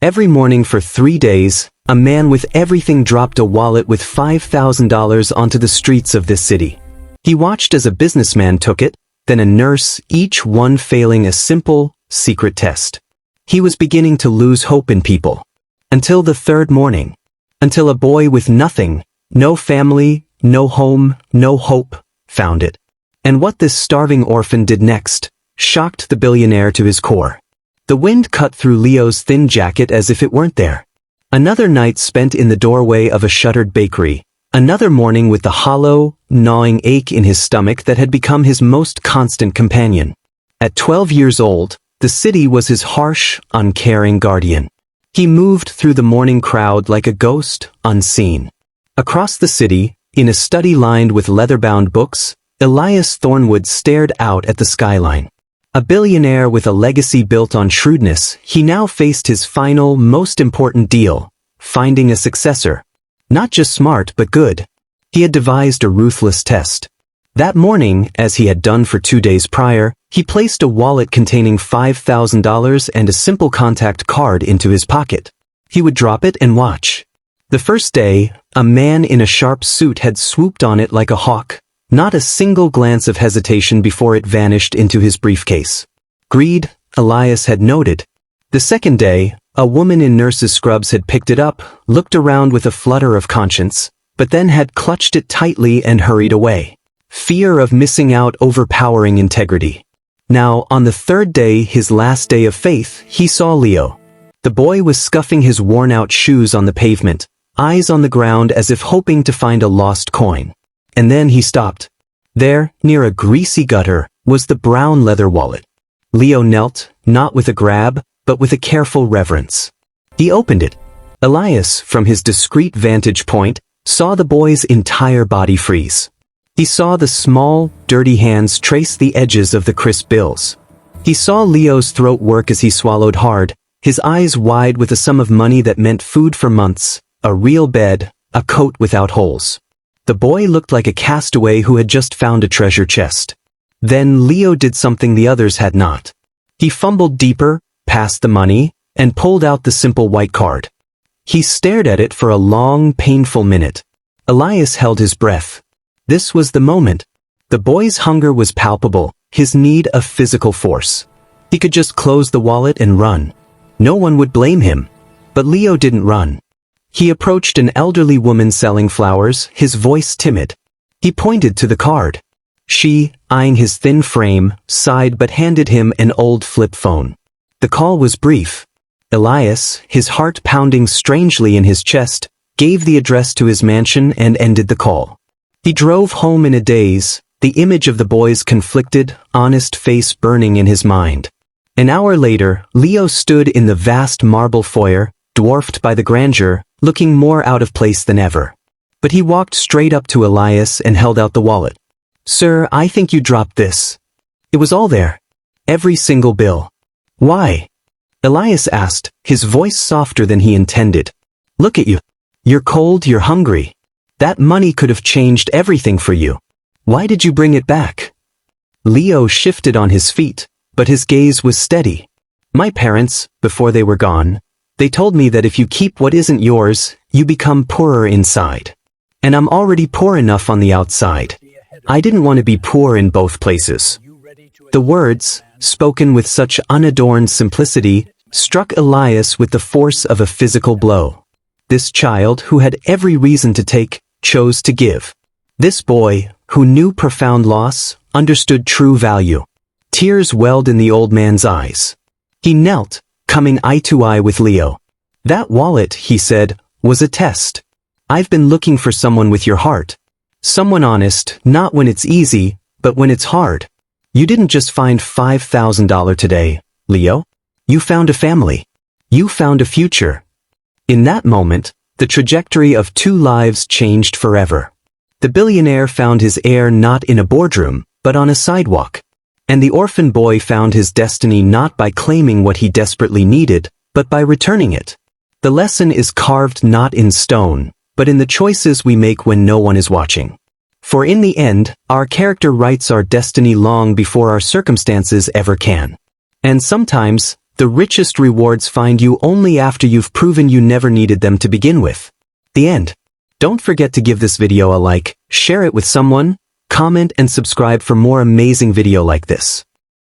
Every morning for 3 days, a man with everything dropped a wallet with $5,000 onto the streets of this city. He watched as a businessman took it, then a nurse, each one failing a simple, secret test. He was beginning to lose hope in people. Until the third morning. Until a boy with nothing, no family, no home, no hope, found it. And what this starving orphan did next shocked the billionaire to his core. The wind cut through Leo's thin jacket as if it weren't there. Another night spent in the doorway of a shuttered bakery. Another morning with the hollow, gnawing ache in his stomach that had become his most constant companion. At 12 years old, the city was his harsh, uncaring guardian. He moved through the morning crowd like a ghost, unseen. Across the city, in a study lined with leather-bound books, Elias Thornwood stared out at the skyline. A billionaire with a legacy built on shrewdness, he now faced his final, most important deal, finding a successor. Not just smart but good. He had devised a ruthless test. That morning, as he had done for 2 days prior, he placed a wallet containing $5,000 and a simple contact card into his pocket. He would drop it and watch. The first day, a man in a sharp suit had swooped on it like a hawk. Not a single glance of hesitation before it vanished into his briefcase. Greed, Elias had noted. The second day, a woman in nurse's scrubs had picked it up, looked around with a flutter of conscience, but then had clutched it tightly and hurried away. Fear of missing out overpowering integrity. Now, on the third day, his last day of faith, he saw Leo. The boy was scuffing his worn-out shoes on the pavement, eyes on the ground as if hoping to find a lost coin. And then he stopped. There, near a greasy gutter, was the brown leather wallet. Leo knelt, not with a grab, but with a careful reverence. He opened it. Elias, from his discreet vantage point, saw the boy's entire body freeze. He saw the small, dirty hands trace the edges of the crisp bills. He saw Leo's throat work as he swallowed hard, his eyes wide with a sum of money that meant food for months, a real bed, a coat without holes. The boy looked like a castaway who had just found a treasure chest. Then Leo did something the others had not. He fumbled deeper, past the money, and pulled out the simple white card. He stared at it for a long, painful minute. Elias held his breath. This was the moment. The boy's hunger was palpable, his need of physical force. He could just close the wallet and run. No one would blame him. But Leo didn't run. He approached an elderly woman selling flowers, his voice timid. He pointed to the card. She, eyeing his thin frame, sighed but handed him an old flip phone. The call was brief. Elias, his heart pounding strangely in his chest, gave the address to his mansion and ended the call. He drove home in a daze, the image of the boy's conflicted, honest face burning in his mind. An hour later, Leo stood in the vast marble foyer, dwarfed by the grandeur, looking more out of place than ever. But he walked straight up to Elias and held out the wallet. "Sir, I think you dropped this." It was all there. Every single bill. "Why?" Elias asked, his voice softer than he intended. "Look at you. You're cold, you're hungry. That money could have changed everything for you. Why did you bring it back?" Leo shifted on his feet, but his gaze was steady. "My parents, before they were gone, they told me that if you keep what isn't yours, you become poorer inside. And I'm already poor enough on the outside. I didn't want to be poor in both places." The words, spoken with such unadorned simplicity, struck Elias with the force of a physical blow. This child, who had every reason to take, chose to give. This boy, who knew profound loss, understood true value. Tears welled in the old man's eyes. He knelt, coming eye to eye with Leo. "That wallet," he said, "was a test. I've been looking for someone with your heart. Someone honest, not when it's easy, but when it's hard. You didn't just find $5,000 today, Leo. You found a family. You found a future." In that moment, the trajectory of 2 lives changed forever. The billionaire found his heir not in a boardroom, but on a sidewalk. And the orphan boy found his destiny not by claiming what he desperately needed, but by returning it. The lesson is carved not in stone, but in the choices we make when no one is watching. For in the end, our character writes our destiny long before our circumstances ever can. And sometimes, The richest rewards find you only after you've proven you never needed them to begin with. The end. Don't forget to give this video a like, share it with someone, comment and subscribe for more amazing video like this.